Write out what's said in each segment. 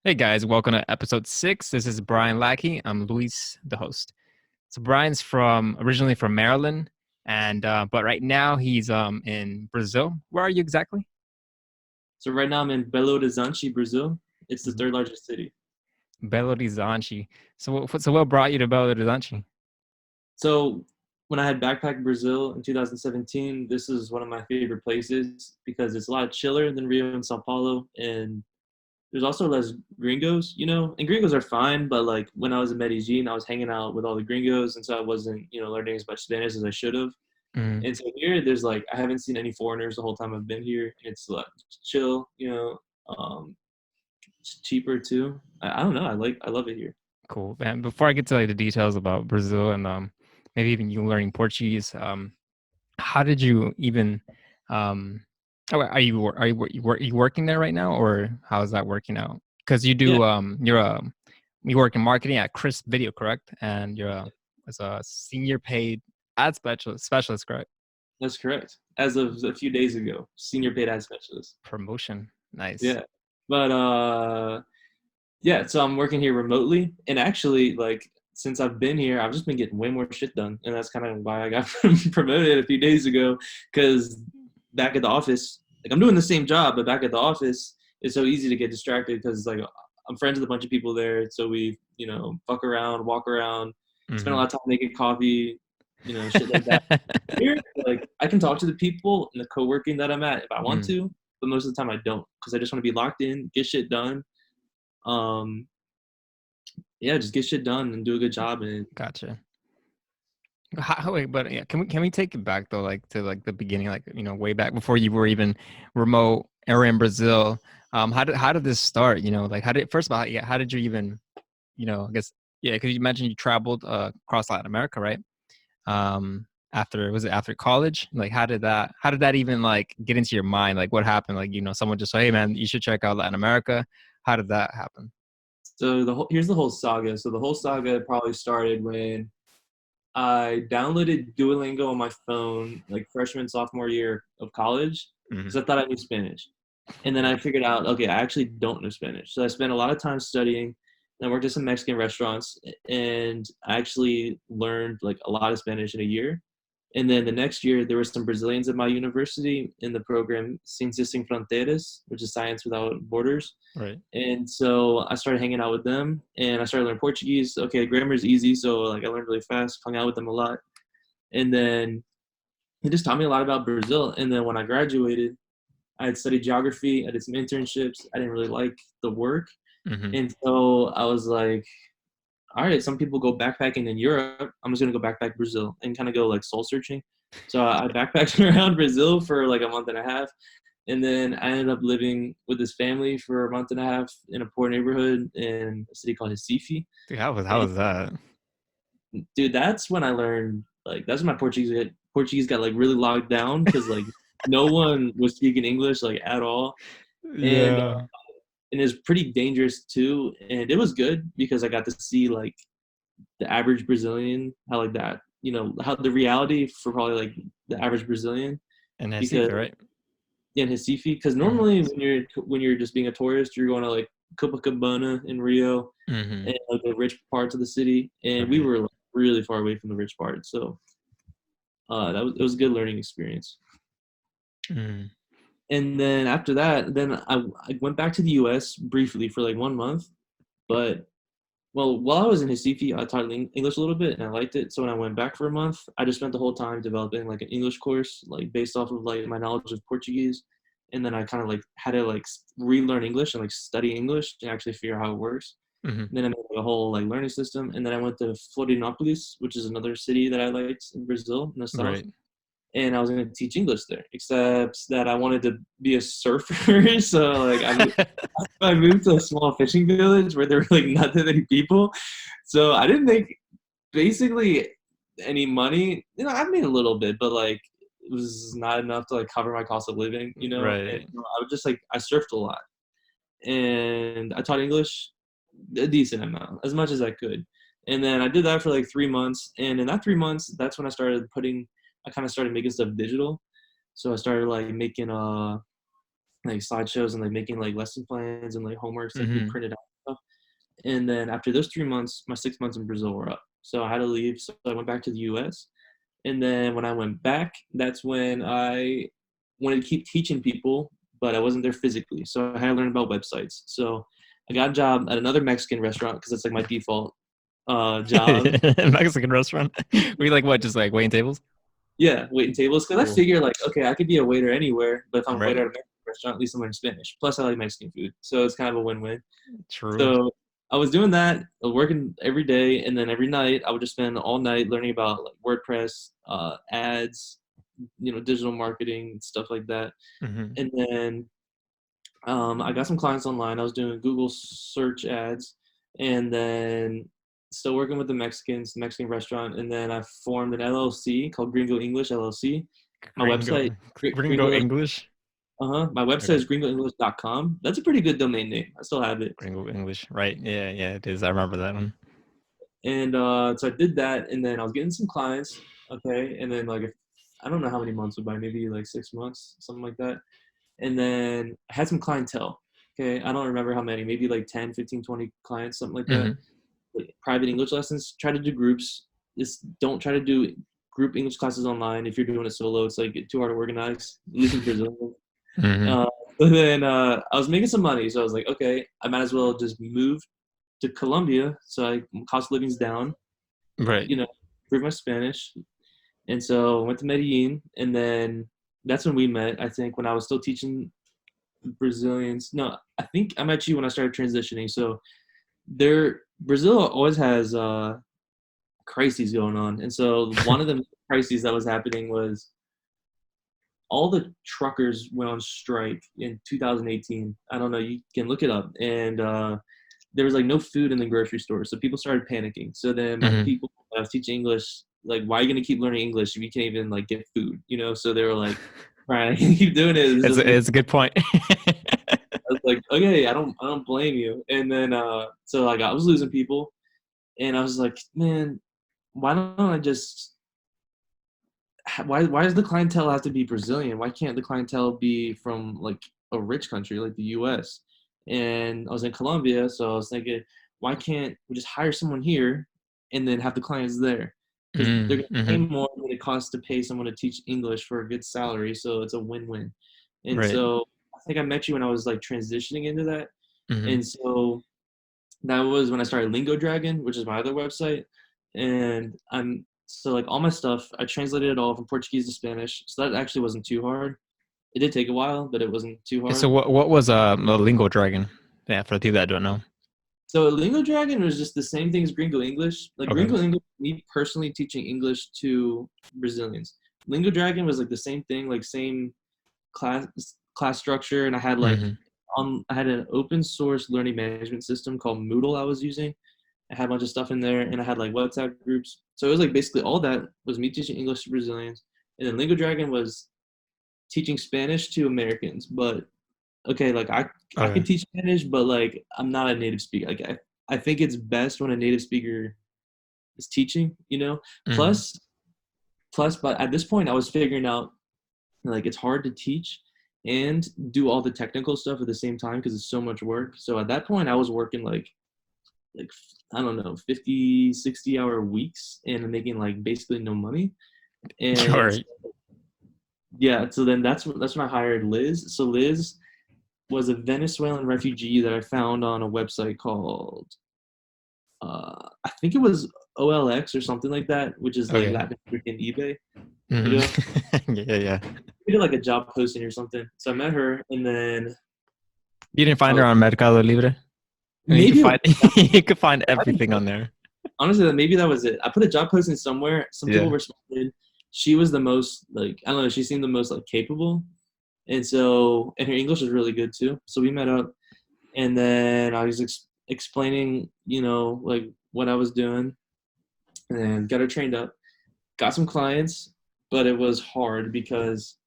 Hey guys, welcome to episode 6. This is Brian Lackey. I'm Luis, the host. So Brian's from originally from Maryland, and but right now he's in Brazil. Where are you exactly? So right now I'm in Belo Horizonte, Brazil. It's the Mhm. third largest city. Belo Horizonte. So what brought you to Belo Horizonte? So when I had backpacked Brazil in 2017, this is one of my favorite places because it's a lot chiller than Rio and Sao Paulo, and there's also less gringos. And gringos are fine, but like when I was in Medellin, I was hanging out with all the gringos, and so I wasn't learning as much Spanish as I should have. Mm, And so here, there's like I haven't seen any foreigners the whole time I've been here. It's like chill. It's cheaper too. I don't know. I love it here. cool, man. Before I get to like the details about Brazil and maybe even you learning Portuguese, how did you even um are you working there right now, or how is that working out? Because you Yeah, do you work in marketing at Chris Video, correct? And you're as a senior paid ad specialist, correct? that's correct. As of a few days ago, senior paid ad specialist. Promotion, nice. Yeah. But yeah, so I'm working here remotely, and actually like since I've been here, I've just been getting way more shit done. And that's kind of why I got promoted a few days ago cuz back at the office, like I'm doing the same job, but back at the office, it's so easy to get distracted cuz like I'm friends with a bunch of people there, so we fuck around, walk around, spend a Hmm. lot of time making coffee, shit like that. Here, like I can talk to the people in the co-working that I'm at if I want Mm, to, but most of the time I don't because I just want to be locked in, get shit done. Um, yeah, just get shit done and do a good job. And gotcha. Wait, but yeah, can we take it back though, like to like the beginning, like way back before you were even remote or in Brazil? How did this start? Like how did first of all, yeah, how did you even I guess, yeah, because you mentioned you traveled across Latin America, right? After was it after college? Like how did that even like get into your mind? Like what happened? Like someone just said, hey man, you should check out Latin America. How did that happen? so here's the whole saga. So the whole saga probably started when I downloaded Duolingo on my phone, like freshman sophomore year of college, Hmm. because I thought I knew Spanish. And then I figured out, okay, I actually don't know Spanish. So I spent a lot of time studying. And I worked at some Mexican restaurants, and I actually learned like a lot of Spanish in a year. And then the next year, there were some Brazilians at my university in the program Ciências Sem Fronteiras, which is Science Without Borders. Right. And so I started hanging out with them, and I started learning Portuguese. Okay, grammar is easy, so like I learned really fast, hung out with them a lot. And then he just taught me a lot about Brazil. And then when I graduated, I had studied geography. I did some internships. I didn't really like the work. Hmm. And so I was like, all right, some people go backpacking in Europe. I'm just going to go backpack Brazil and kind of go like soul searching. So I backpacked around Brazil for like a month and a half. And then I ended up living with this family for a month and a half in a poor neighborhood in a city called Recife. Dude, how was And that? dude, that's when I learned like that's when my Portuguese got like really locked down because like no one was speaking English like at all. And Yeah. and it was pretty dangerous too. And it was good because I got to see like the average Brazilian, how like how the reality for probably like the average Brazilian. And Because Recife, right? in Recife, because Hmm. normally when you're just being a tourist, you're going to like Copacabana in Rio Hmm. and like the rich parts of the city, and we Right. were like, really far away from the rich part. So it was a good learning experience. Mm. And then after that, then I went back to the U.S. briefly for like 1 month, but well, while I was in Recife, I taught English a little bit and I liked it. So when I went back for a month, I just spent the whole time developing like an English course, like based off of like my knowledge of Portuguese. And then I kind of like had to like relearn English and like study English to actually figure out how it works. Hmm. And then I made like, a whole like learning system. And then I went to Florianopolis, which is another city that I liked in Brazil in the south, Right. and I was going to teach English there, except that I wanted to be a surfer. So like I moved to a small fishing village where there were like not that many people. So I didn't make basically any money. I made a little bit, but like it was not enough to like cover my cost of living. And Right. so I was just like I surfed a lot and I taught English a decent amount, as much as I could. And then I did that for like 3 months. And in that 3 months, that's when I kind of started making stuff digital. So I started like making like slideshows and like making like lesson plans and like homeworks that could be Hmm. printed out. And then after those 3 months, my 6 months in Brazil were up. So I had to leave. So I went back to the US. And then when I went back, that's when I wanted to keep teaching people, but I wasn't there physically. So I had to learn about websites. So I got a job at another Mexican restaurant because that's like my default job. Mexican restaurant. We like what? Just like waiting tables? Yeah, waiting tables. Because I Cool. figure like, okay, I could be a waiter anywhere, but if I'm a waiter Right. at a Mexican restaurant, at least I'm learning Spanish. Plus, I like Mexican food, so it's kind of a win-win. True. So I was doing that, working every day, and then every night I would just spend all night learning about like WordPress, ads, digital marketing, stuff like that. Hmm. And then I got some clients online. I was doing Google search ads, and then still working with the Mexicans, the Mexican restaurant. And then I formed an LLC called Gringo English LLC. My website, Gringo. Gringo Gringo, English. my website Okay. is gringoenglish.com. That's a pretty good domain name. I still have it. Gringo English. Right. Yeah. Yeah. It is. I remember that one. And so I did that, and then I was getting some clients. Okay, and then like I don't know how many months went by, maybe like 6 months, something like that. And then I had some clientele. Okay, I don't remember how many, maybe like 10, 15, 20 clients, something like that. Hmm. Like private English lessons. Try to do groups. Just don't try to do group English classes online. If you're doing it solo, it's like too hard to organize, at least in Brazil. Hmm. Uh, but then I was making some money, so I was like, okay, I might as well just move to Colombia. So cost of living's down, Right. you know, improve my Spanish. And so I went to Medellin, and then that's when we met. I think when I was still teaching Brazilians. No, I think I met you when I started transitioning. So Brazil always has crises going on, and so one of the crises that was happening was all the truckers went on strike in 2018. I don't know, you can look it up, and there was like no food in the grocery store, so people started panicking. So then my Hmm. people I was teaching English, like, why are you gonna keep learning English if you can't even like get food? So they were like, right, keep doing it. This It's doesn't make. it's a good point. I was like, okay, I don't blame you. And then so like I was losing people, and I was like, man, why don't I just why does the clientele have to be Brazilian? Why can't the clientele be from like a rich country like the US? And I was in Colombia, so I was thinking, why can't we just hire someone here and then have the clients there? Because they're gonna pay Mm-hmm. more than it costs to pay someone to teach English for a good salary, so it's a win-win. And Right. so I think I met you when I was like transitioning into that. Hmm. And so that was when I started Lingo Dragon, which is my other website. And I'm so like all my stuff, I translated it all from Portuguese to Spanish. So that actually wasn't too hard. It did take a while, but it wasn't too So hard. what was a lingo dragon? Yeah, for the people that don't know. So Lingo Dragon was just the same thing as Gringo English. Like Okay. Gringo English, me personally teaching English to Brazilians. Lingo Dragon was like the same thing, like same class class structure, and Hmm. I had an open source learning management system called Moodle I was using. I had a bunch of stuff in there, and I had like WhatsApp groups. So it was like basically all that was me teaching English to Brazilians, and then Lingo Dragon was teaching Spanish to Americans. But okay, like I Okay. can teach Spanish, but like I'm not a native speaker. Like I think it's best when a native speaker is teaching. Hmm. Plus plus, but at this point I was figuring out like it's hard to teach and do all the technical stuff at the same time because it's so much work. So at that point I was working like I don't know 50, 60 hour weeks and making like basically no money. All And right. yeah, so then that's when I hired Liz. So Liz was a Venezuelan refugee that I found on a website called I think it was OLX or something like that, which is like Okay. Latin American eBay. Hmm. You know, Yeah, yeah. we did like a job posting or something. So I met her, and then You didn't I find her was, on Mercado Libre? I mean, you could maybe it find was, you could find everything on there. honestly maybe that was it. I put a job posting somewhere. Some people Yeah. responded. She was the most like I don't know. She seemed the most like capable, and her English was really good too. So we met up, and then I was explaining, like what I was doing, and then got her trained up. Got some clients, but it was hard because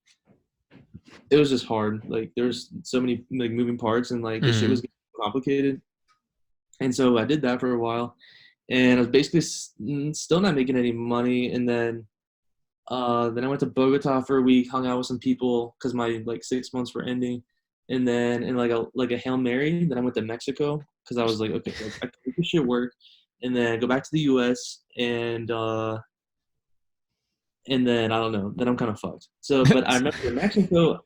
it was just hard. Like there's so many like moving parts, and like the shit Hmm. was getting complicated. And so I did that for a while, and I was basically still not making any money. And then I went to Bogota for a week, hung out with some people because my like 6 months were ending. And then in like a Hail Mary, then I went to Mexico because I was like, okay, like, I can make this shit work, and then go back to the U.S. And then I don't know, then I'm kind of fucked. So, but I remember in Mexico,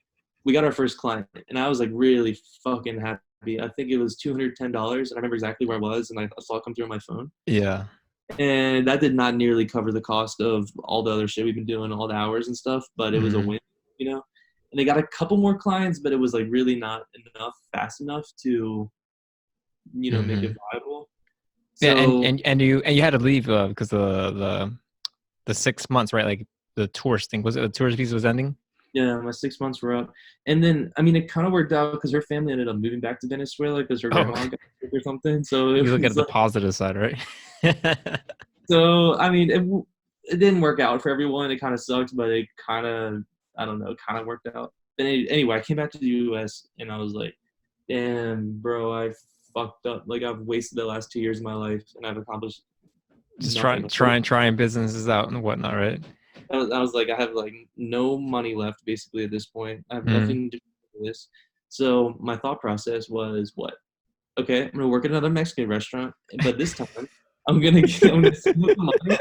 we got our first client, and I was like really fucking happy. I think it was $210, and I remember exactly where I was, and I saw it come through on my phone. Yeah. And that did not nearly cover the cost of all the other shit we've been doing, all the hours and stuff, but it was a Hmm. win, you know. And they got a couple more clients, but it was like really not enough, fast enough to, make it Hmm. viable. Yeah, So and you had to leave because the 6 months, right? Like the tourist thing. Was it the tourist visa was ending? yeah, my 6 months were up, and then I mean, it kind of worked out because her family ended up moving back to Venezuela because her Oh, grandma got sick or something. So you it look at was the like, positive side, right? so I mean, it didn't work out for everyone. It kind of sucked, but it kind of, I don't know, kind of worked out. But anyway, I came back to the U.S. and I was like, damn, bro, I fucked up. Like I've wasted the last 2 years of my life and I've accomplished Just nothing. trying businesses out and whatnot, right? I was like, I have like no money left basically at this point. I have Mm. nothing to do with this. So my thought process was, what? Okay, I'm gonna work at another Mexican restaurant, but this time I'm gonna split the money,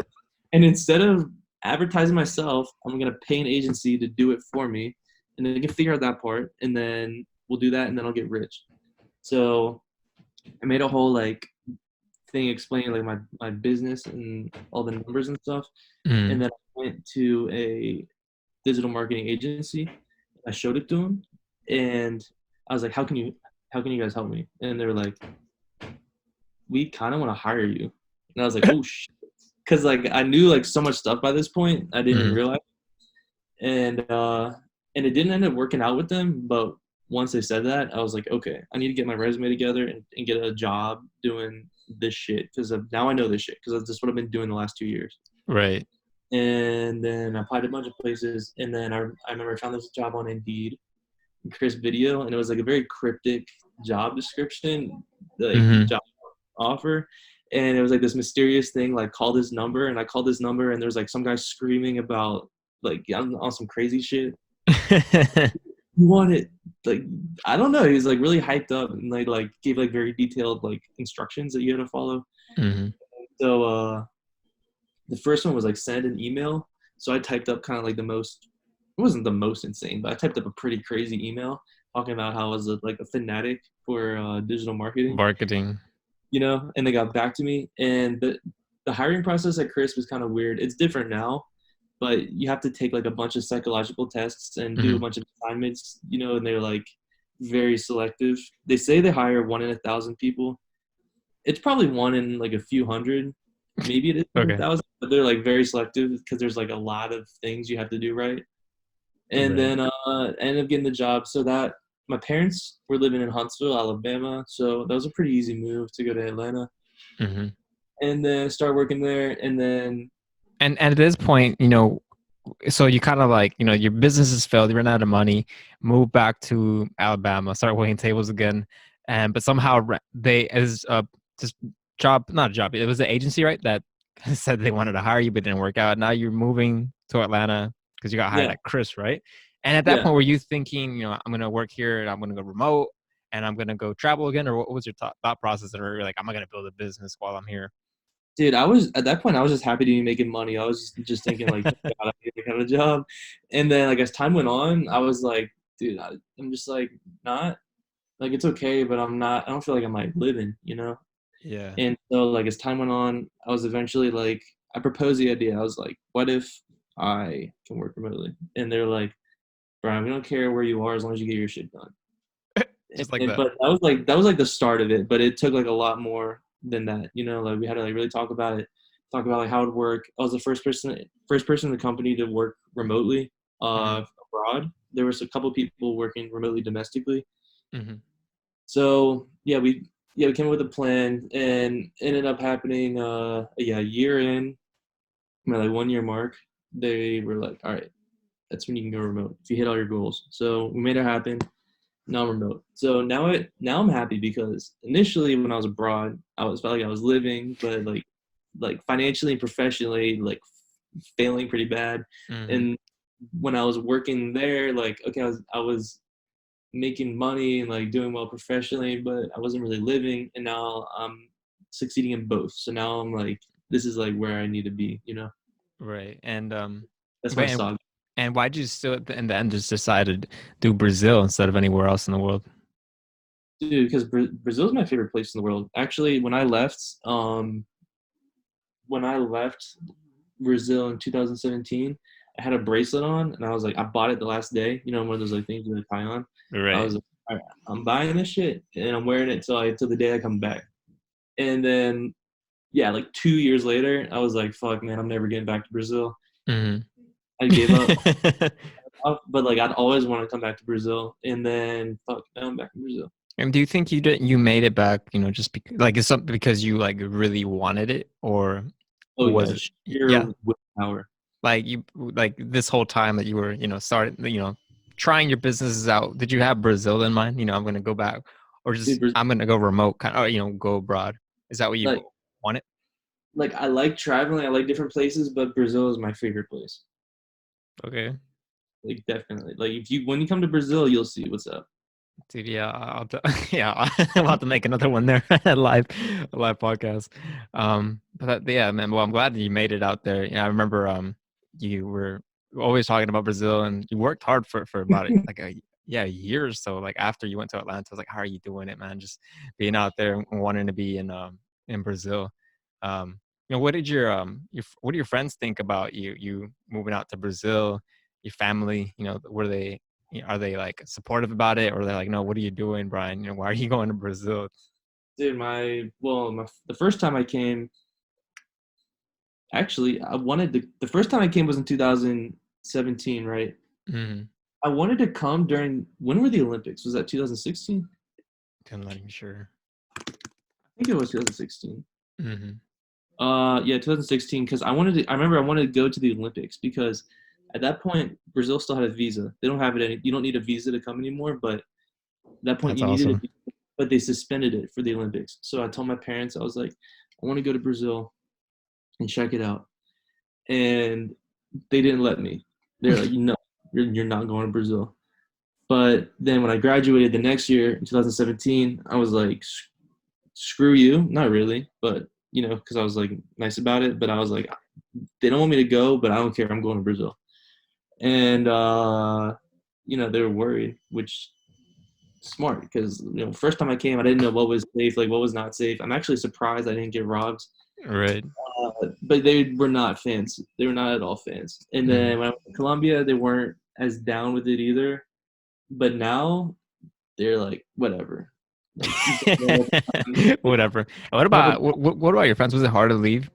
and instead of advertising myself, I'm gonna pay an agency to do it for me, and then they can figure out that part, and then we'll do that, and then I'll get rich. So I made a whole like thing explaining like my business and all the numbers and stuff, and Mm. then I went to a digital marketing agency. I showed it to them, and I was like, how can you guys help me?" And they were like, "We kind of want to hire you." And I was like, "Oh shit," because like I knew like so much stuff by this point, I didn't even Mm. realize. And it didn't end up working out with them, but once they said that, I was like, okay, I need to get my resume together and get a job doing this shit because now I know this shit because that's just what I've been doing the last 2 years. Right. And then I applied to a bunch of places, and then I remember I found this job on Indeed, Chris Video, and it was like a very cryptic job description, like Hmm. job offer. And it was like this mysterious thing, like call this number, and I called this number, and there was like some guy screaming about like on some crazy shit. You want it, like, I don't know. He was like really hyped up and like gave like very detailed like instructions that you had to follow. Hmm. So the first one was like send an email. So I typed up kind of like the most, it wasn't the most insane, but I typed up a pretty crazy email talking about how I was like a fanatic for digital marketing, Marketing. and they got back to me. And the hiring process at Chris was kind of weird. It's different now, but you have to take like a bunch of psychological tests and do a Hmm. bunch of assignments, and they're like very selective. They say they hire 1 in 1,000 people. It's probably one in like a few hundred, maybe it is one in a Okay. thousand, but they're like very selective because there's like a lot of things you have to do right. And Right. then I ended up getting the job. So that my parents were living in Huntsville, Alabama, so that was a pretty easy move to go to Atlanta Hmm. and then start working there. And then And at this point, so you kind of like, your business has failed, you ran out of money, move back to Alabama, start waiting tables again, and but somehow they as just job, not a job, it was the agency, right, that said they wanted to hire you but didn't work out. Now you're moving to Atlanta because you got hired yeah, at Chris, right? And at that yeah. point, were you thinking, I'm gonna work here and I'm gonna go remote and I'm gonna go travel again, or what was your thought process? Or you're like, I'm gonna build a business while I'm here? Dude, I was at that point. I was just happy to be making money. I was just thinking like, "Thank God I get that kind of job." And then like as time went on, I was like, dude, I'm just like not like it's okay, but I'm not. I don't feel like I'm like living. Yeah. And so like as time went on, I was eventually like, I proposed the idea. I was like, what if I can work remotely? And they're like, Brian, we don't care where you are as long as you get your shit done. Just like And that. but that was like the start of it, but it took like a lot more than that. Like we had to like really talk about it, talk about like how it would work. I was the first person in the company to work remotely Hmm. abroad. There was a couple people working remotely domestically. Hmm. So we came up with a plan and ended up happening a year in, my like 1 year mark, they were like, all right, that's when you can go remote if you hit all your goals. So we made it happen. Now I'm remote. So now I'm happy because initially when I was abroad, felt like I was living, but like financially and professionally, like failing pretty bad. Hmm. And when I was working there, like okay, I was making money and like doing well professionally, but I wasn't really living. And now I'm succeeding in both. So now I'm like, this is like where I need to be, you know? Right. That's my But song. and why'd you still in the end just decided to do Brazil instead of anywhere else in the world? Dude, because Brazil is my favorite place in the world. Actually, when I left Brazil in 2017, I had a bracelet on, and I was like, I bought it the last day. You know, one of those like things you tie on. I Right. was like, all right, I'm buying this shit, and I'm wearing it till the day I come back. And then, yeah, like 2 years later, I was like, fuck, man, I'm never getting back to Brazil. Mhm. I gave up, but like I'd always want to come back to Brazil, and then fuck, now I'm back in Brazil. And do you think you made it back, just because like it's something because you like really wanted it, or Oh was yeah, it yeah, sheer willpower. like you like this whole time that you were, started, trying your businesses out, did you have Brazil in mind? I'm gonna go back, or just Dude, I'm gonna go remote kind of, or, go abroad. Is that what you like wanted? I like traveling, I like different places, but Brazil is my favorite place. Okay. Like definitely. Like if you when you come to Brazil, you'll see what's up. Dude, yeah, yeah, I'll have to make another one there, live, a live podcast. Yeah, man. Well, I'm glad that you made it out there. I remember, you were always talking about Brazil, and you worked hard for about it, like a year or so. Like after you went to Atlanta, I was like, how are you doing it, man? Just being out there and wanting to be in Brazil. What did what do your friends think about you moving out to Brazil? Your family, were they are they like supportive about it, or they're like, no, what are you doing, Brian? Why are you going to Brazil? Dude, the first time I came, actually, the first time I came was in 2017, right? Mm-hmm. I wanted to come during when were the Olympics? Was that 2016? I'm not even sure. I think it was 2016. Mm-hmm. Yeah, 2016. Because I remember I wanted to go to the Olympics because at that point Brazil still had a visa. They don't have it any. You don't need a visa to come anymore, but at that point That's you needed awesome. it. But they suspended it for the Olympics. So I told my parents, I was like, I want to go to Brazil and check it out, and they didn't let me. They're like, no, you're not going to Brazil. But then when I graduated the next year in 2017, I was like, screw you. Not really, but because I was like nice about it. But I was like, they don't want me to go, but I don't care. I'm going to Brazil. And they were worried, which smart because first time I came, I didn't know what was safe, like what was not safe. I'm actually surprised I didn't get robbed. Right. But they were not fans. They were not at all fans. And Mm. then when I went to Colombia, they weren't as down with it either. But now they're like, whatever. Like you've been there all the time. Whatever. What Have a about what about your friends? Was it hard to leave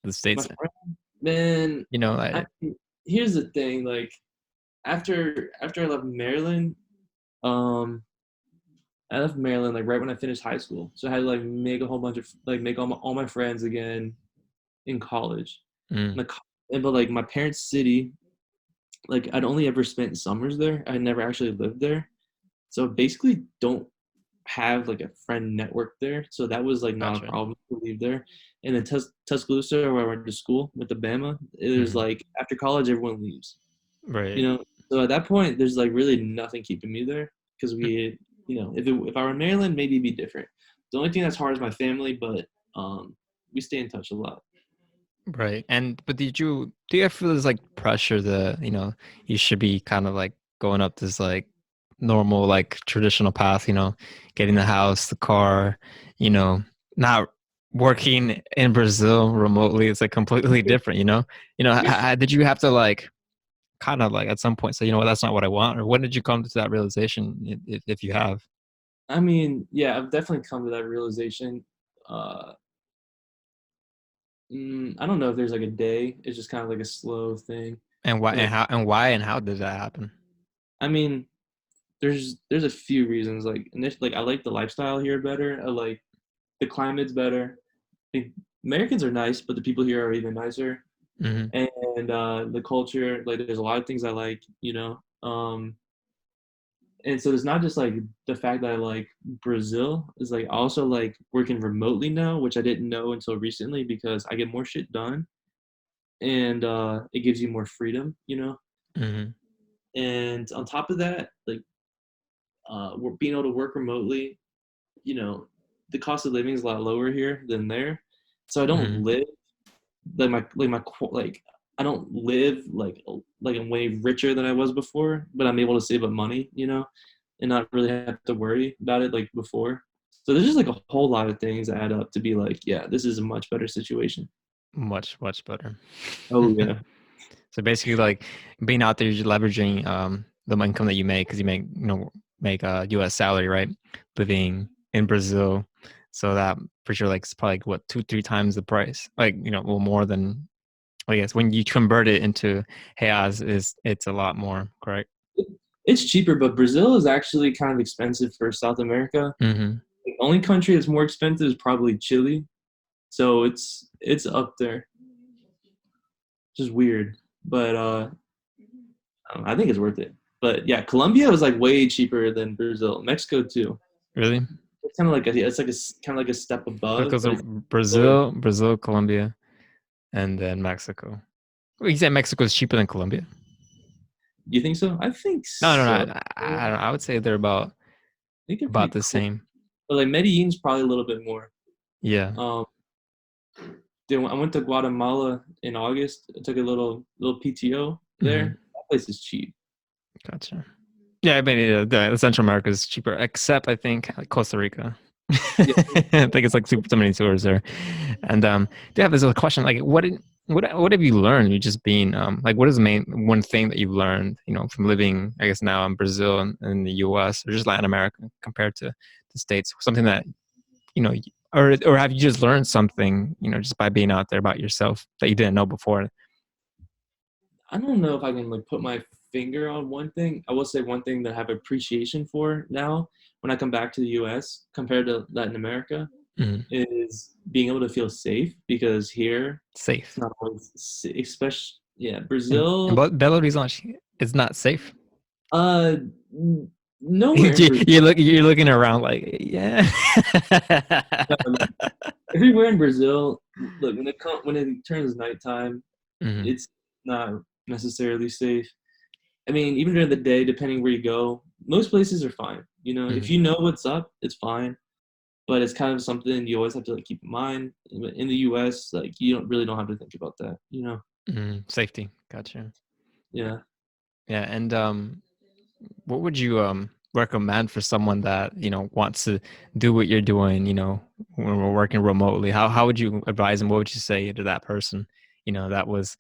the my states? friend, man. I, I, here's the thing. Like after I left Maryland, um, I left Maryland like right when I finished high school. So I had to like make a whole bunch of like make all my friends again in college. mm, Like, but like my parents' city, like I'd only ever spent summers there. I never actually lived there. So basically don't have like a friend network there. So that was like not a gotcha. problem to leave there. And then Tuscaloosa, where I went to school with the Bama, it was Hmm. like after college everyone leaves. You Right. know, so at that point there's like really nothing keeping me there because if I were in Maryland maybe it'd be different. The only thing that's hard is my family, but we stay in touch a lot. Right. But do you ever feel there's like pressure that, you should be kind of like going up this like normal, like traditional path, getting the house, the car, you know, not working in Brazil remotely. It's like completely different, did you have to like kind of like at some point say, what, that's not what I want? Or when did you come to that realization if you have? I mean, yeah, I've definitely come to that realization. Uh, I don't know if there's like a day. It's just kind of like a slow thing. And why Like, and how did that happen? I mean, there's a few reasons. Like, I like the lifestyle here better. I like the climate's better. Like, Americans are nice, but the people here are even nicer. Hmm. And the culture, like, there's a lot of things I like. And so it's not just like the fact that I like Brazil. It's like I also like working remotely now, which I didn't know until recently because I get more shit done and it gives you more freedom. Hmm. And on top of that, like being able to work remotely, you know, the cost of living is a lot lower here than there. So I don't Hmm. live like I don't live like I'm way richer than I was before, but I'm able to save up money, and not really have to worry about it like before. So there's just like a whole lot of things that add up to be like, yeah, this is a much better situation. Much, much better. Oh yeah. So basically, like being out there, you're leveraging the income that you make because you make make a U.S. salary, right? Living in Brazil, so that for sure, like it's probably like, what 2-3 times the price, like well more than I guess when you convert it into reais is it's a lot more, correct? It's cheaper, but Brazil is actually kind of expensive for South America. Mm-hmm. The only country that's more expensive is probably Chile. So it's up there. Just weird. But I think it's worth it. But yeah, Colombia was like way cheaper than Brazil. Mexico too. Really? It's kind of like it's like a kind of like a step That above, goes but to it's lower. Brazil, Colombia, and then Mexico. Well, you said Mexico is cheaper than Colombia? You think so? I think No, no, no. so. I don't know. I would say they're I think they're about pretty the close. same. But like Medellin's probably a little bit more. Yeah. Um, I went to Guatemala in August. I took a little PTO Hmm. there. That place is cheap. Gotcha. Yeah, I mean, the Central America is cheaper, except I think like Costa Rica. Yeah. I think it's like super so many tours there. And do you have this other question? Like, what have you learned? You just being like, what is the main one thing that you've learned? From living, I guess now in Brazil and the U.S. or just Latin America compared to the States. Something that you know, or have you just learned something? Just by being out there about yourself that you didn't know before. I don't know if I can like put my finger on one thing. I will say one thing that I have appreciation for now when I come back to the US compared to Latin America Mhm. is being able to feel safe because here it's Safe. not always especially yeah, And Brazil Belarus it's not safe. uh nowhere in Brazil. You're looking around like, yeah. Everywhere in Brazil, look when it turns nighttime, Hmm. it's not necessarily safe. I mean, even during the day, depending where you go, most places are fine. If Hmm. you know what's up, it's fine. But it's kind of something you always have to like keep in mind. In the U.S., like you don't have to think about that. Hmm. Safety. Gotcha. Yeah. Yeah. And what would you recommend for someone that wants to do what you're doing? When we're working remotely, how would you advise them? What would you say to that person? That was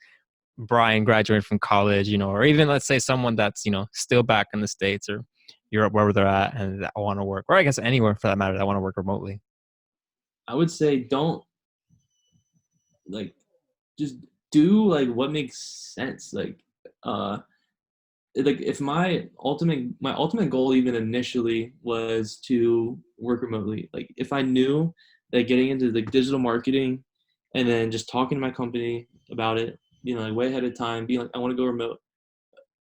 Brian graduating from college, or even let's say someone that's, still back in the States or Europe, wherever they're at, and that want to work, or I guess anywhere for that matter, that want to work remotely. I would say don't like just do like what makes sense. Uh like if my ultimate goal even initially was to work remotely. Like if I knew that getting into the digital marketing and then just talking to my company about it, like way ahead of time, being like, I want to go remote.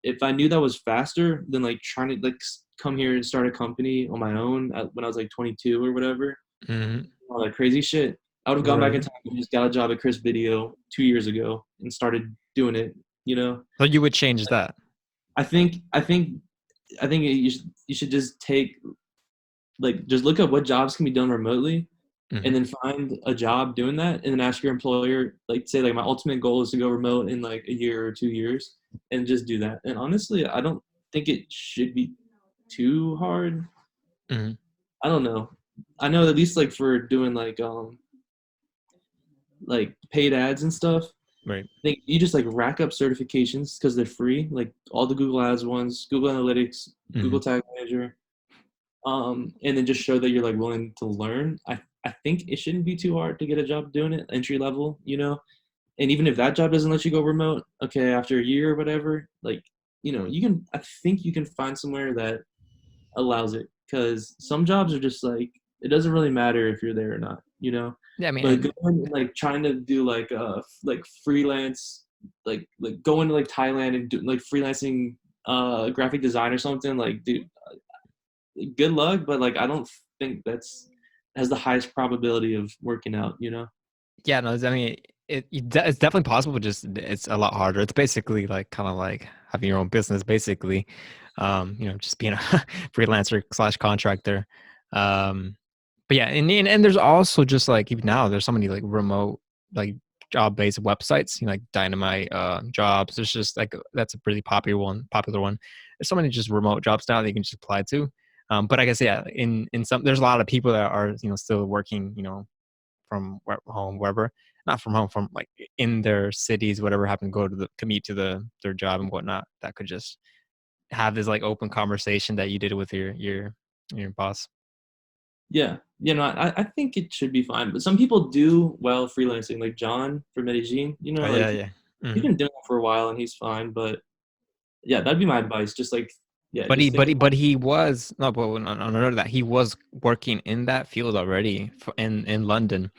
If I knew that was faster than like trying to like come here and start a company on my own when I was like 22 or whatever, Hmm. all that crazy shit, I would have gone back in Right. time and just got a job at Chris Video 2 years ago and started doing it. You know, So you would change that. I think you should just take like just look up what jobs can be done remotely and Hmm. then find a job doing that and then ask your employer like say like my ultimate goal is to go remote in like a year or 2 years and just do that. And honestly, I don't think it should be too hard. Hmm. I don't know. I know at least like for doing like paid ads and stuff, Right. I think you just like rack up certifications because they're free, like all the Google Ads ones, Google Analytics, Google Hmm. Tag Manager, and then just show that you're like willing to learn. I think it shouldn't be too hard to get a job doing it entry level. And even if that job doesn't let you go remote, okay, after a year or whatever, like I think you can find somewhere that allows it because some jobs are just like it doesn't really matter if you're there or not. Yeah, I mean, But and going and like trying to do like freelance, like going to like Thailand and do like freelancing graphic design or something, like dude, good luck, but like I don't think that's has the highest probability of working out. yeah, no, I mean, it's definitely possible, but just it's a lot harder. It's basically like kind of like having your own business, basically. just being a freelancer slash contractor. But yeah, and there's also just like even now there's so many like remote like job-based websites, like Dynamite jobs. There's just like that's a pretty popular one. There's so many just remote jobs now that you can just apply to. But I guess yeah, in some there's a lot of people that are still working from home wherever, not from home, from like in their cities, whatever, happen to go to the commute to their job and whatnot, that could just have this like open conversation that you did with your boss. Yeah, I think it should be fine, but some people do well freelancing, like John from Medellin, Oh like yeah, yeah. he's Hmm. been doing it for a while and he's fine, but yeah, that'd be my advice. Just like, yeah, But he, just think but he, about but he was no, but on another that he was working in that field already in London,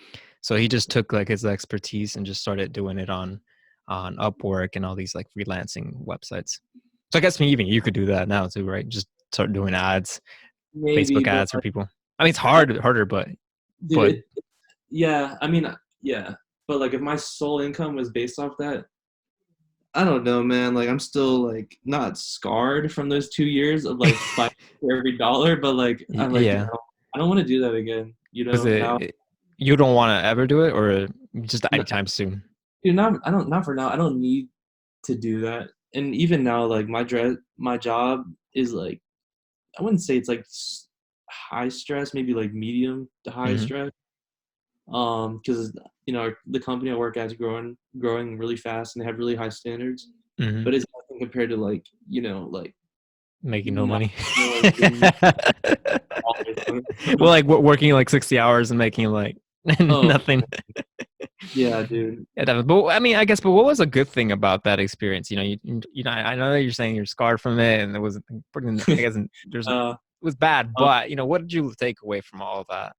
so he just took like his expertise and just started doing it on Upwork and all these like freelancing websites. So I guess even you could do that now too, right? Just start doing ads, maybe, Facebook but ads for people. I mean, it's I, harder, but dude, but yeah, I mean, yeah, but like if my sole income was based off that, I don't know, man. Like I'm still like not scarred from those 2 years of like fighting for every dollar, but like I'm like, dude, yeah, I don't want to do that again. was Now, you don't want to ever do it or just no, anytime soon? dude, not for now. I don't need to do that. And even now, like my job is like I wouldn't say it's like high stress, maybe like medium to high Hmm. stress. Because the company I work at is growing really fast, and they have really high standards. Hmm. But it's nothing compared to like like Making no not money. doing dollars. Well, like working like 60 hours and making like Oh nothing. yeah, dude. Yeah, definitely. But I mean, I guess, but what was a good thing about that experience? I know that you're saying you're scarred from it, and it was pretty. I guess it uh, was bad, um, but what did you take away from all of that?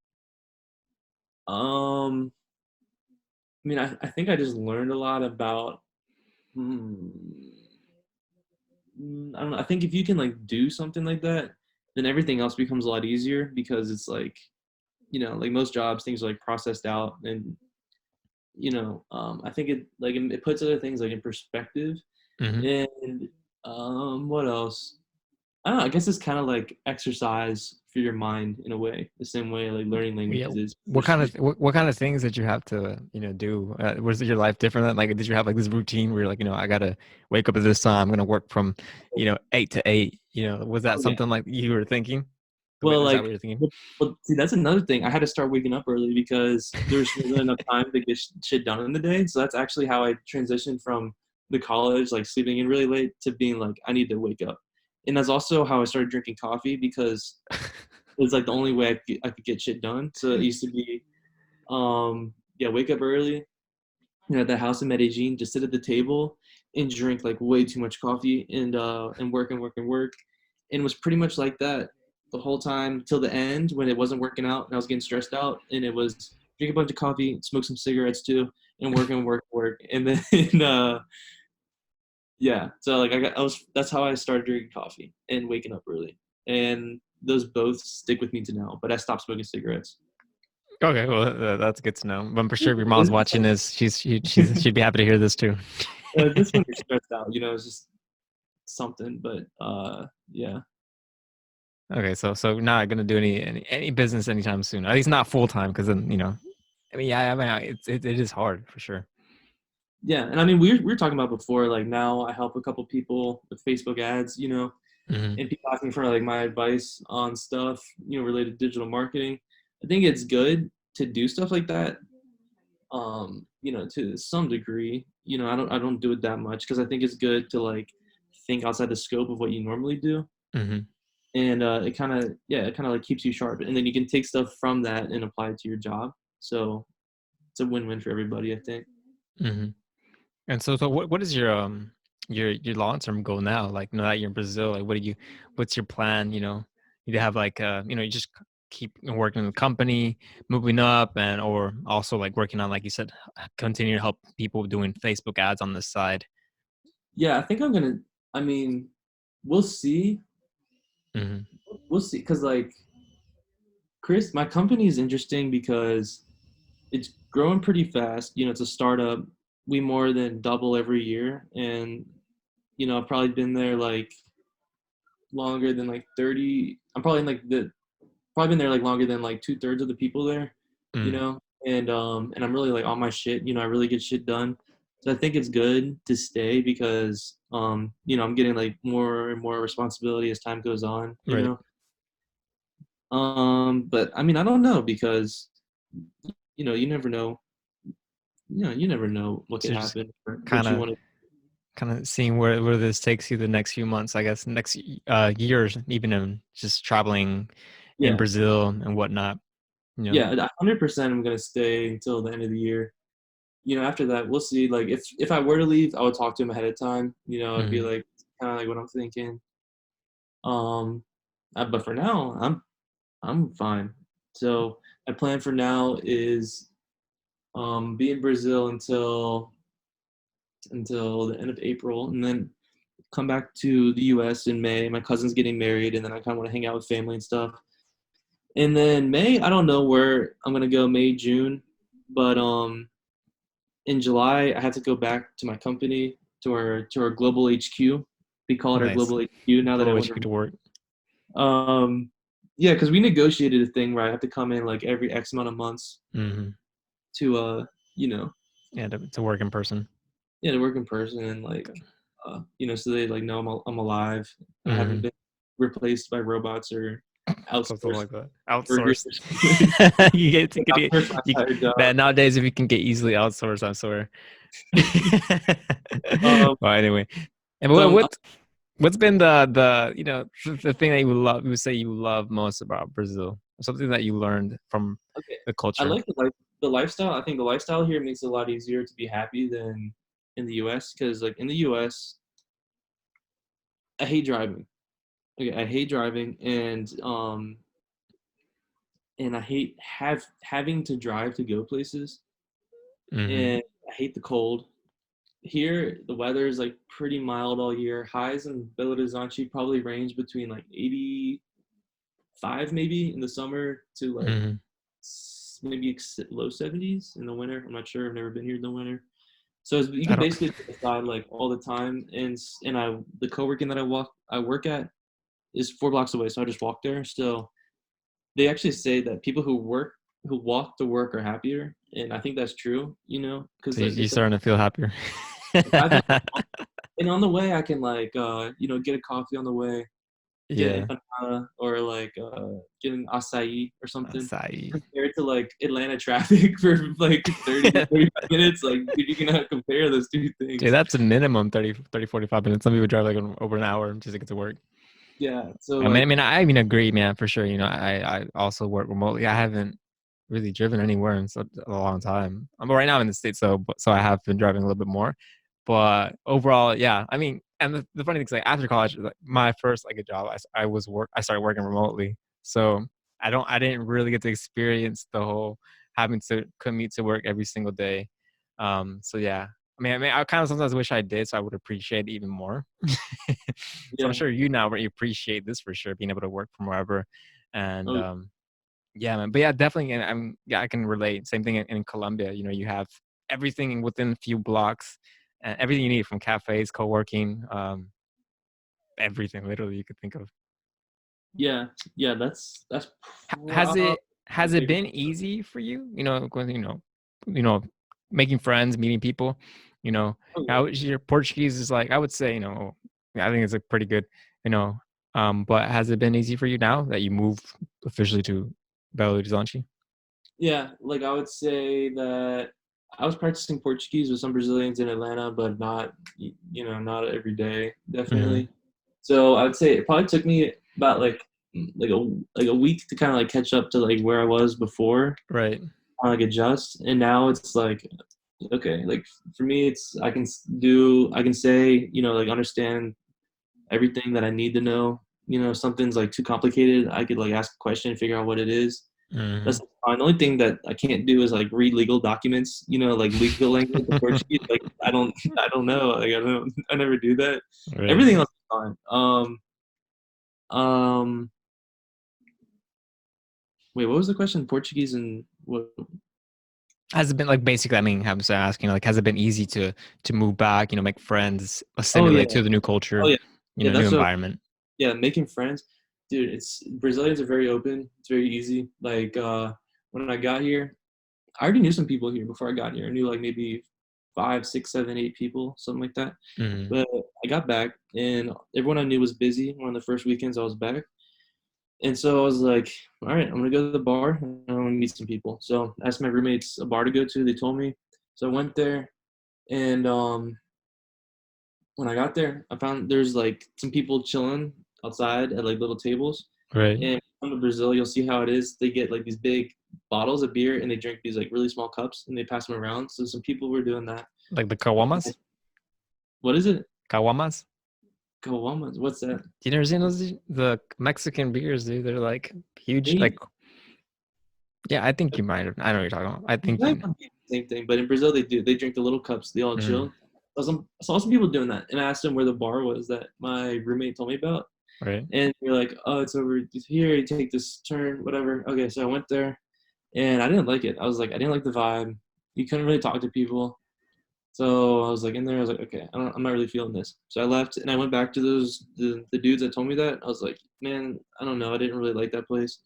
um, I mean, I think I just learned a lot about. Hmm, I don't know. I think if you can like do something like that, then everything else becomes a lot easier because it's like like most jobs, things are like processed out, and I think it puts other things like in perspective. Hmm. And what else? I don't know. I guess it's kind of like exercise for your mind in a way, the same way like learning Yeah. languages is. What kind of what kind of things did you have to do? Was your life different? Like, did you have like this routine where you're like, I gotta wake up at this time. I'm gonna work from 8 to 8. Was that Oh yeah. something like you were thinking? Well, Is that what like, you're thinking? well, see, that's another thing. I had to start waking up early because there's wasn't enough time to get shit done in the day. So that's actually how I transitioned from the college, like sleeping in really late, to being like, I need to wake up. And that's also how I started drinking coffee because it was like the only way I could get shit done. So it used to be, yeah, wake up early, at the house in Medellin, just sit at the table and drink like way too much coffee and work and work and work. And it was pretty much like that the whole time till the end when it wasn't working out and I was getting stressed out. And it was drink a bunch of coffee, smoke some cigarettes too, and work and work and work. And then yeah, so like I was that's how I started drinking coffee and waking up early. And those both stick with me to now, but I stopped smoking cigarettes. Okay, well, that's good to know. But I'm for sure if your mom's watching this, she'd be happy to hear this too. Just when you're stressed out, it's just something. But yeah. Okay, so not gonna do any business anytime soon. At least not full time, because then I mean, yeah, I mean, it is hard for sure. Yeah, and I mean we were talking about before. Like now, I help a couple people with Facebook ads, Hmm. and people asking for like my advice on stuff, related to digital marketing. I think it's good to do stuff like that. To some degree. I don't do it that much because I think it's good to like think outside the scope of what you normally do, Hmm. and it kind of like keeps you sharp, and then you can take stuff from that and apply it to your job. So it's a win-win for everybody, I think. Hmm. And so what is your long term goal now? Like now that you're in Brazil, like what's your plan? You have like you just keep working in the company, moving up, and or also like working on, like you said, continue to help people doing Facebook ads on the side. Yeah, I think I'm gonna. I mean, we'll see. Hmm. We'll see, because like Chris, my company is interesting because it's growing pretty fast. It's a startup. We more than double every year, and I've probably been there like longer than like 30. I'm probably in like the probably been there like longer than like 2/3 of the people there, you Mm, know. And I'm really like on my shit, you know. I really get shit done, so I think it's good to stay because you know, I'm getting like more and more responsibility as time goes on, you right. know. But I mean, I don't know because you know, you never know. You know, you never know what So could you're just happen or what kind you of want to. seeing where this takes you the next few months, I guess, next years, even in just traveling in Yeah, Brazil and whatnot. You know. yeah, 100%. I'm gonna stay until the end of the year. You know, after that, we'll see. Like, if I were to leave, I would talk to him ahead of time. You know, I'd be Hmm. like, kind of like what I'm thinking. Um, but for now, I'm fine. So my plan for now is be in Brazil until the end of April, and then come back to the U.S. in May. My cousin's getting married, and then I kind of want to hang out with family and stuff. And then May, I don't know where I'm gonna go. May, June, but in July, I had to go back to my company to our global HQ. We call it our Nice. global HQ now that I Global went. HQ to work. Um, yeah, because we negotiated a thing where I have to come in like every X amount of months Hmm. to you know, Yeah, to work in person. yeah, to work in person and like you know, so they like know I'm alive. I haven't Hmm. been replaced by robots or Something outsourced like that. burgers Outsourced. or something. You get Like, to get outsourced my you, entire job. man. Nowadays, if you can get easily outsourced, I swear. Um, Well, anyway, and so what's been the thing that you would say you love most about Brazil? Something that you learned from okay. the I culture. like the lifestyle. I think the lifestyle here makes it a lot easier to be happy than in the U.S. Because like in the U.S., I hate driving. Okay, I hate driving, and I hate having to drive to go places, Hmm. and I hate the cold. Here, the weather is like pretty mild all year. Highs in Belo Horizonte probably range between like 85 maybe in the summer to like Hmm. maybe low 70s in the winter. I'm not sure. I've never been here in the winter. So you I can don't. basically be outside like all the time, and the co-working that I work at is 4 blocks away, so I just walk there. So they actually say that people who walk to work are happier, and I think that's true. You know, because So like they you're said, starting to feel happier. I feel and on the way I can like you know, get a coffee on the way, get an Yeah. empanada or like get an acai or something. Acai. Compared to like Atlanta traffic for like 30 to 45 minutes, like dude, you cannot compare those two Dude, things. that's a minimum 45 minutes. Some people drive like over an hour just to get to work. Yeah, so I like mean, I even agree, man, for sure. I also work remotely. I haven't really driven anywhere in such a long time. Right now I'm in the States, so I have been driving a little bit more. But overall, yeah. I mean, and the funny thing is, like after college, like my first like a job, I started working remotely. So I didn't really get to experience the whole having to commute to work every single day. So yeah. I kind of sometimes wish I did, so I would appreciate it even more. So I'm yeah, sure you now really appreciate this for sure, being able to work from wherever. And oh yeah, man. But yeah, definitely. And I can relate. Same thing in Colombia. You have everything within a few blocks, and everything you need from cafes, co-working, everything literally you could think of. yeah, yeah, that's Has probably has my it favorite. been easy for you? You know, making friends, meeting people. You know, Oh, yeah. how is your Portuguese is like? I would say, I think it's a pretty good. You know, but has it been easy for you now that you moved officially to Belo Horizonte? Yeah, like I would say that I was practicing Portuguese with some Brazilians in Atlanta, but not, you know, not every day, Hmm. definitely. So I would say it probably took me about like a week to kind of like catch up to like where I was before, Right. like adjust. And now it's like okay, like for me, it's I can say, you know, like understand everything that I need to know. You know, if something's like too complicated, I could like ask a question and figure out what it is. Hmm. That's fine. The only thing that I can't do is like read legal documents, you know, like legal language in Portuguese. Like I don't know. Like I never do that. Right. Everything else is fine. Um, wait, what was the question? Portuguese and what? Has it been like basically? I mean, I'm just asking, like, has it been easy to move back? Make friends, Oh yeah, assimilate to the new oh culture, yeah, yeah. new That's what environment. yeah, making friends, dude. It's Brazilians are very open. It's very easy. Like when I got here, I already knew some people here before I got here. I knew like maybe five, six, seven, eight people, something like that. Mm, But I got back, and everyone I knew was busy. One of the first weekends I was back, and so I was like, all right, I'm gonna go to the bar and I'm gonna meet some people. So I asked my roommates a bar to go to. They told me. So I went there, and when I got there, I found there's like some people chilling outside at like little tables. right. And come to Brazil, you'll see how it is. They get like these big bottles of beer and they drink these like really small cups and they pass them around. So some people were doing that. Like the kawamas? What is it? Kawamas? Caguamas. What's that? You never seen those? The Mexican beers, dude. They're like huge. Like, Maybe yeah, I think you might have. I know what you're talking about. I it think you might know. not be the same thing, but in Brazil they do. They drink the little cups. They all Mm, chill. I saw some people doing that, and I asked them where the bar was that my roommate told me about, right. and they're like, "Oh, it's over here. You take this turn, whatever." Okay, so I went there, and I didn't like it. I was like, I didn't like the vibe. You couldn't really talk to people. So I was like in there. I was like, okay, I'm not really feeling this. So I left, and I went back to the dudes that told me that. I was like, man, I don't know. I didn't really like that place.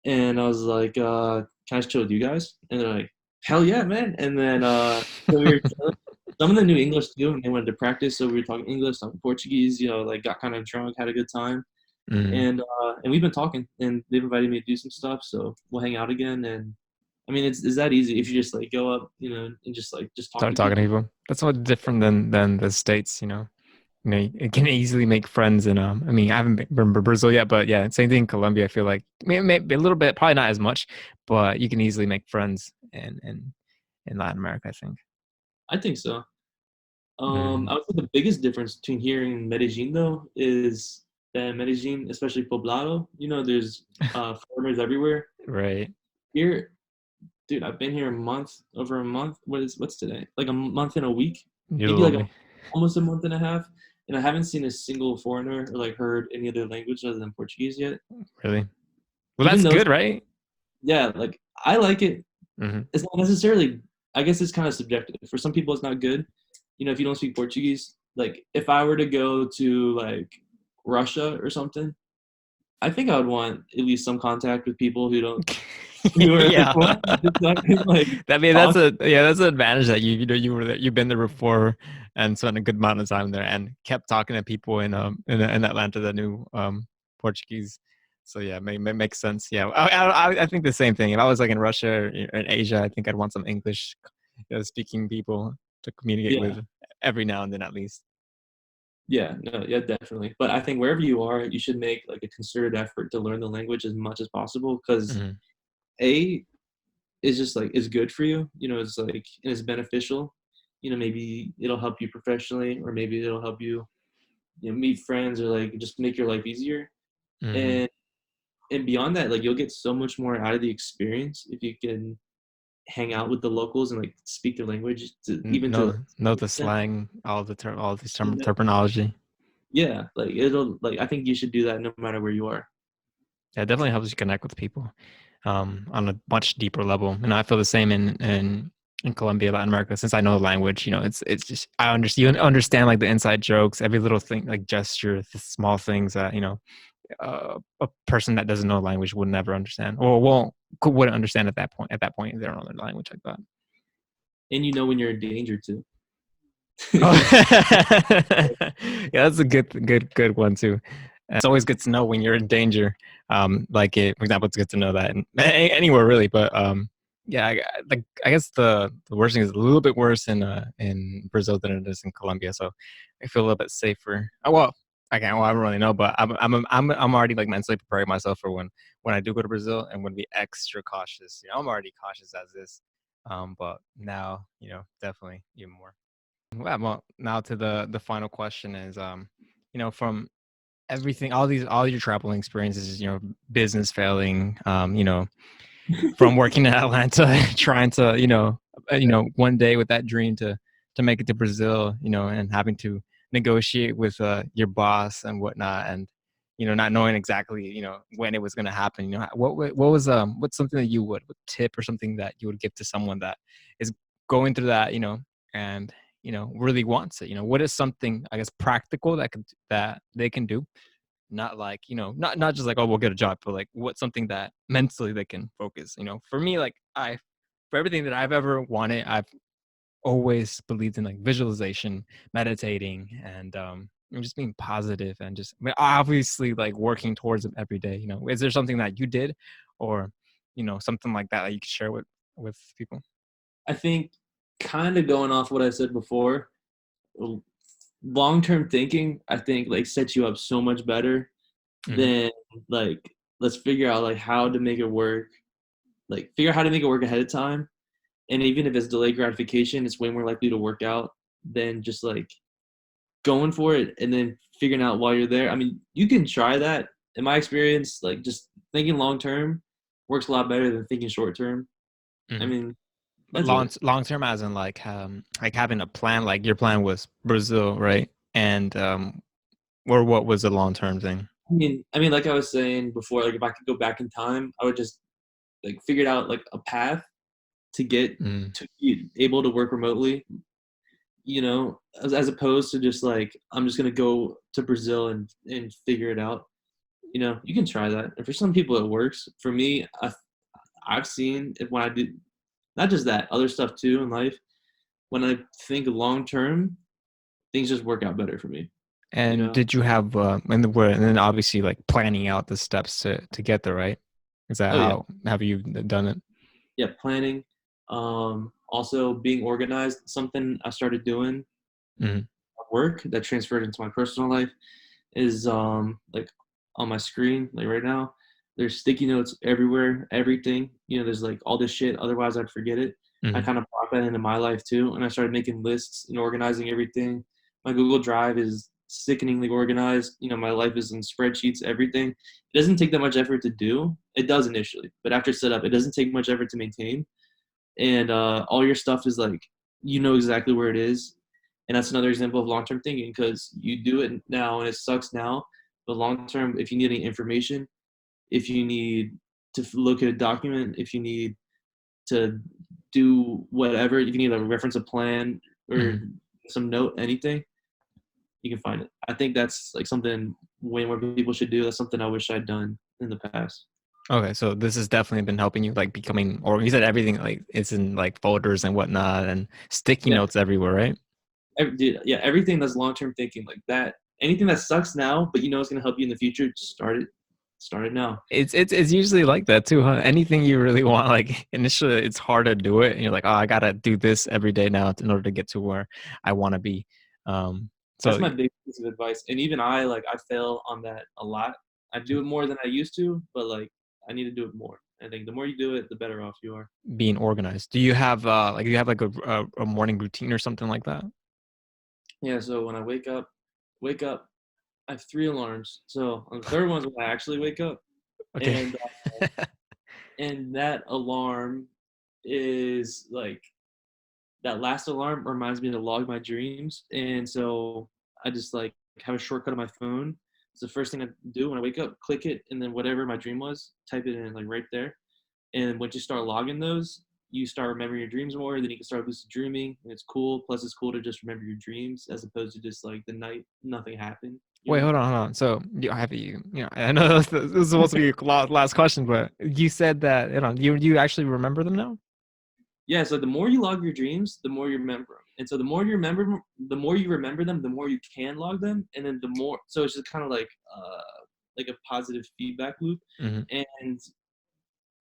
And I was like, can I just chill with you guys? And they're like, hell yeah, man. And then so we were chilling. Some of them knew English too, and they wanted to practice. So we were talking English, talking Portuguese. Like got kind of drunk, had a good time, Mm. and we've been talking. And they've invited me to do some stuff, so we'll hang out again. And I mean, it's that easy if you just like go up, and just talk Start to talking to people. people. That's what different than the states. You know, it can easily make friends. And I mean, I haven't been to Brazil yet, but yeah, same thing in Colombia. I feel like maybe a little bit, probably not as much, but you can easily make friends in Latin America. I think. I think so. Mm, I would say the biggest difference between here and Medellin though is that in Medellin, especially Poblado, there's foreigners everywhere. right. Here, dude, I've been here a month, over a month. What's today? Like a month and a week, You're maybe like lovely. almost a month and a half, and I haven't seen a single foreigner or like heard any other language other than Portuguese yet. Really. Well, Even that's though, good, right? yeah, like I like it. Hmm. It's not necessarily. I guess it's kind of subjective. For some people, it's not good. If you don't speak Portuguese, like if I were to go to like Russia or something, I think I would want at least some contact with people who are Yeah. foreign, just so I can like That mean that's talk. a yeah, that's an advantage that you were there, you've been there before and spent a good amount of time there and kept talking to people in Atlanta that knew Portuguese. So yeah, makes sense. Yeah, I think the same thing. If I was like in Russia or in Asia, I think I'd want some English speaking people to communicate Yeah, with every now and then at least. yeah, no, yeah, definitely. But I think wherever you are, you should make like a concerted effort to learn the language as much as possible because Hmm. a is just like is good for you. It's like and it's beneficial. Maybe it'll help you professionally, or maybe it'll help you, meet friends or like just make your life easier. Hmm. And and beyond that, like you'll get so much more out of the experience if you can hang out with the locals and like speak their language to even to Know like, the slang, all these yeah, terminology. yeah, like it'll like I think you should do that no matter where you are. Yeah, it definitely helps you connect with people on a much deeper level. And I feel the same in Colombia, Latin America, since I know the language. It's just I understand you understand like the inside jokes, every little thing, like gesture, the small things that a person that doesn't know the language would never understand, or wouldn't understand at that point. At that point, they don't know the language like that. And when you're in danger too. Oh, yeah, that's a good one too. And it's always good to know when you're in danger. For example, it's good to know that anywhere really. But yeah, I guess the worst thing is a little bit worse in Brazil than it is in Colombia. So I feel a little bit safer. Oh, well, I don't really know, but I'm already like mentally preparing myself for when I do go to Brazil and when be extra cautious. I'm already cautious as is. But now, definitely even more. Well, now to the final question is, from everything, all your traveling experiences, business failing, from working in Atlanta, trying to, one day with that dream to make it to Brazil, and having to negotiate with your boss and whatnot, and not knowing exactly, when it was going to happen. What's something that what tip or something that you would give to someone that is going through that, and really wants it. What is something, I guess, practical that they can do not like, not just like, oh, we'll get a job, but like what something that mentally they can focus. For me, like for everything that I've ever wanted, I've always believed in like visualization, meditating, and just being positive and just, I mean, obviously like working towards it every day. Is there something that you did, or something like that you could share with people? I think kind of going off what I said before, long-term thinking, I think like sets you up so much better Hmm. than like let's figure out like how to make it work. Like figure out how to make it work ahead of time. And even if it's delayed gratification, it's way more likely to work out than just like going for it and then figuring out while you're there. I mean, you can try that. In my experience, like just thinking long term works a lot better than thinking short term. I Hmm. mean, But that's it. long term, as in like having a plan. Like your plan was Brazil, right? And or what was the long term thing? I mean, like I was saying before, like if I could go back in time, I would just like figured out like a path to get Mm. to be able to work remotely. As opposed to just like I'm just gonna go to Brazil and figure it out. You can try that. And for some people, it works. For me, I've seen it when I do not just that, other stuff too in life. When I think long term, things just work out better for me. You And know? did you have and then obviously like planning out the steps to get there, right? Is that Oh yeah, how have you done it? yeah. Planning, also being organized. Something I started doing Hmm. at work that transferred into my personal life is like on my screen like right now there's sticky notes everywhere, everything. There's like all this shit, otherwise I'd forget it. I Hmm. kind of brought that into my life too, and I started making lists and organizing everything. My Google Drive is sickeningly organized. My life is in spreadsheets, everything. It doesn't take that much effort to do. It does initially, but after setup it doesn't take much effort to maintain. And all your stuff is like exactly where it is. And that's another example of long-term thinking, because you do it now and it sucks now, but long-term, if you need any information, if you need to look at a document, if you need to do whatever, if you need to reference a plan or Hmm. some note, anything, you can find it. I think that's like something way more people should do. That's something I wish I'd done in the past. Okay, so this has definitely been helping you like becoming, or you said everything like it's in like folders and whatnot and sticky Yeah, notes everywhere, right? dude, yeah, everything that's long-term thinking like that. Anything that sucks now, but it's gonna help you in the future, just start it. Start it now. It's usually like that too, huh? Anything you really want, like initially it's hard to do it, and you're like, oh, I gotta do this every day now in order to get to where I want to be. Um, That's so my big piece of advice. And even I fail on that a lot. I do it more than I used to, but like I need to do it more. I think the more you do it, the better off you are. being organized. Do you have like a morning routine or something like that? Yeah. So when I wake up, I have 3 alarms. So on the third one's when I actually wake up, Okay. and that alarm is like that last alarm reminds me to log my dreams, and so I just like have a shortcut on my phone. It's the first thing I do when I wake up. Click it, and then whatever my dream was, type it in like right there. And once you start logging those, you start remembering your dreams more. Then you can start lucid dreaming, and it's cool. Plus, it's cool to just remember your dreams as opposed to just like the night nothing happened. You Wait, know? hold on. So I know this is supposed to be a last question, but you said that you actually remember them now. Yeah. So the more you log your dreams, the more you remember them. And so the more you remember, the more you remember them, the more you can log them, and then the more. So it's just kind of like a positive feedback loop, Hmm. and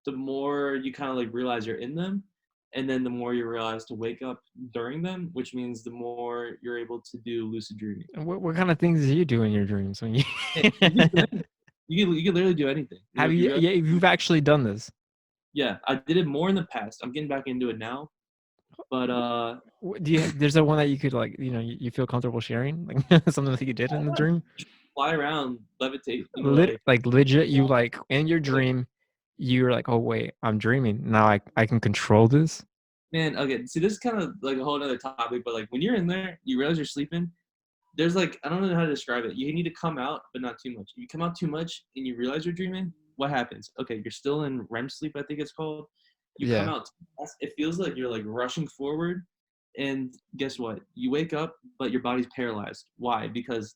the more you kind of like realize you're in them, and then the more you realize to wake up during them, which means the more you're able to do lucid dreaming. What kind of things do you do in your dreams when you Hey, you can do anything. You can literally do anything. have If you you? really, Yeah, you've actually done this. yeah, I did it more in the past. I'm getting back into it now, but Do you? There's a one that you could like, you feel comfortable sharing, like something that you did in the dream. fly around, levitate. Like legit, you like in your Like dream, you're like, oh wait, I'm dreaming now. I can control this. man, okay. See, this is kind of like a whole other topic, but like when you're in there, you realize you're sleeping. There's like I don't know how to describe it. You need to come out, but not too much. If you come out too much and you realize you're dreaming, what happens? Okay, you're still in REM sleep, I think it's called. You come Yeah. out too fast, it feels like you're like rushing forward, and guess what? You wake up, but your body's paralyzed. Why? Because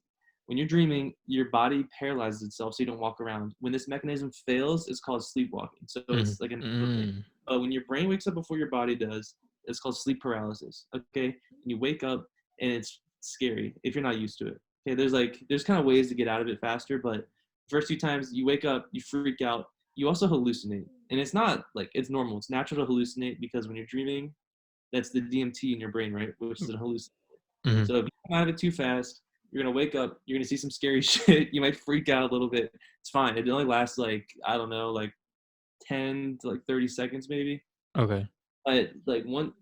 when you're dreaming, your body paralyzes itself so you don't walk around. When this mechanism fails, it's called sleepwalking. So Mm, it's like a natural thing. mm, But when your brain wakes up before your body does, it's called sleep paralysis. Okay, and you wake up and it's scary if you're not used to it. Okay, there's kind of ways to get out of it faster, but first few times you wake up, you freak out. You also hallucinate, and it's not like it's normal. It's natural to hallucinate because when you're dreaming, that's the DMT in your brain, right? Which is an hallucination. mm. So if you come out of it too fast, you're gonna wake up. You're gonna see some scary shit. You might freak out a little bit. It's fine. It only lasts like I don't know, like 10 to like 30 seconds maybe. Okay. But like one,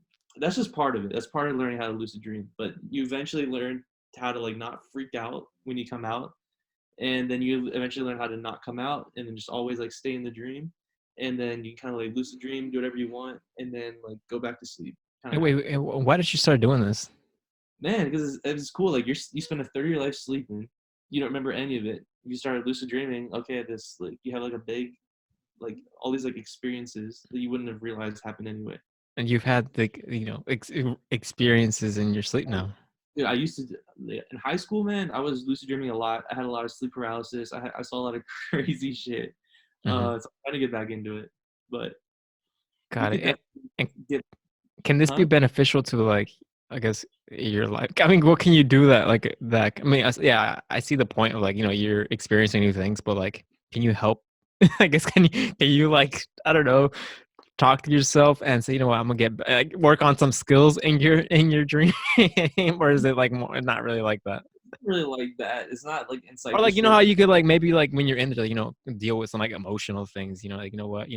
that's just part of it. That's part of learning how to lucid dream. But you eventually learn how to like not freak out when you come out, and then you eventually learn how to not come out, and then just always like stay in the dream, and then you kind of like lucid dream, do whatever you want, and then like go back to sleep. Kind Hey, of wait, happen. wait, why did you start doing this? Man, because it's cool. Like you spend a third of your life sleeping, you don't remember any of it. You started lucid dreaming. Okay, this like you have like a big like all these like experiences that you wouldn't have realized happened anyway. And you've had like experiences in your sleep Oh, now. dude, I used to in high school, man. I was lucid dreaming a lot. I had a lot of sleep paralysis. I saw a lot of crazy shit. Hmm. So I'm trying to get back into it, but we Got it. could definitely And get, can this be huh? beneficial to like, I guess, your life? I mean, what can you do that? I mean, yeah, I see the point of like, you're experiencing new things, but like, can you help? I guess can you like, I don't know, talk to yourself and say, what, I'm gonna get work on some skills in your dream, or is it like more not really like that? Really like that. It's not like Or insightful like, shit. how you could like maybe like when you're in there, deal with some like emotional things, like, what,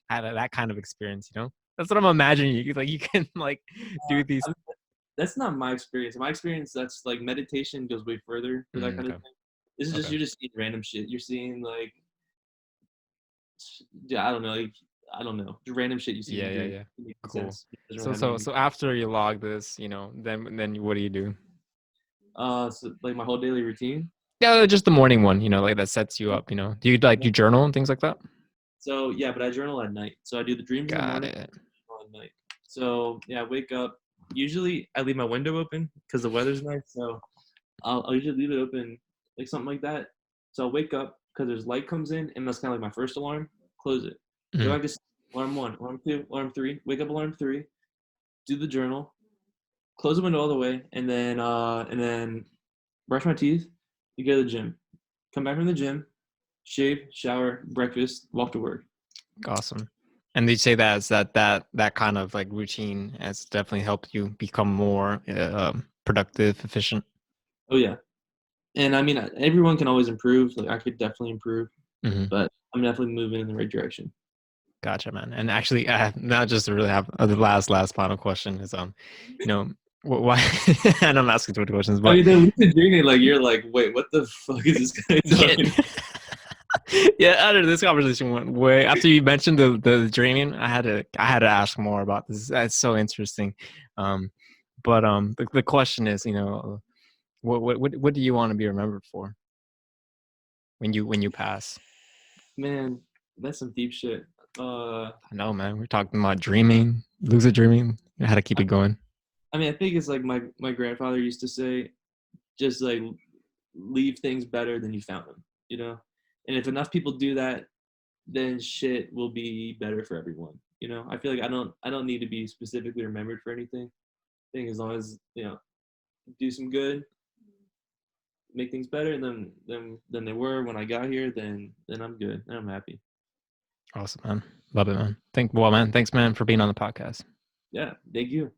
have that kind of experience, That's what I'm imagining. You like you can like do these. I mean, that's not my experience. My experience, that's like meditation goes way further for that kind of Okay. thing. This is just Okay. you're just seeing random shit. You're seeing like, yeah, I don't know, like, I don't know, just random shit you see in Yeah, your yeah, dream. yeah. It makes Cool. sense. It doesn't really So have any so meaning. so after you log this, then what do you do? So like my whole daily routine. Yeah, just the morning one, like that sets you up, Do you like do journal and things like that? So yeah, but I journal at night. So I do the dreams in the Got morning, it. journal at night. So yeah, I wake up. Usually I leave my window open because the weather's nice. So I'll usually leave it open, like something like that. So I'll wake up because there's light comes in, and that's kind of like my first alarm. Close it. Go Mm. back to sleep. Alarm one, alarm two, alarm three. Wake up alarm three. Do the journal. Close the window all the way, and then brush my teeth. You go to the gym. Come back from the gym. Shave, shower, breakfast, walk to work. Awesome. And they say that is that kind of like routine has definitely helped you become more productive, efficient. Oh yeah, and I mean everyone can always improve. Like I could definitely improve, Hmm. but I'm definitely moving in the right direction. Gotcha, man. And actually, not just to really have the last final question is you know, why? And I'm asking 20 questions, I but mean, then lucid dreaming, like you're like, wait, what the fuck is this guy yeah, talking? yeah. I don't know, this conversation went way after you mentioned the dreaming. I had to ask more about this. That's so interesting. Um, but the question is, what do you want to be remembered for when you pass? Man, that's some deep shit. Uh, I know, man. We're talking about dreaming, lucid dreaming. How to keep it going. I mean, I think it's like my grandfather used to say, just like leave things better than you found them, you know. And if enough people do that, then shit will be better for everyone. You know, I feel like I don't need to be specifically remembered for anything. I think as long as do some good, make things better than they were when I got here, then I'm good and I'm happy. Awesome, man. Love it, man. Thanks, man, for being on the podcast. Yeah, thank you.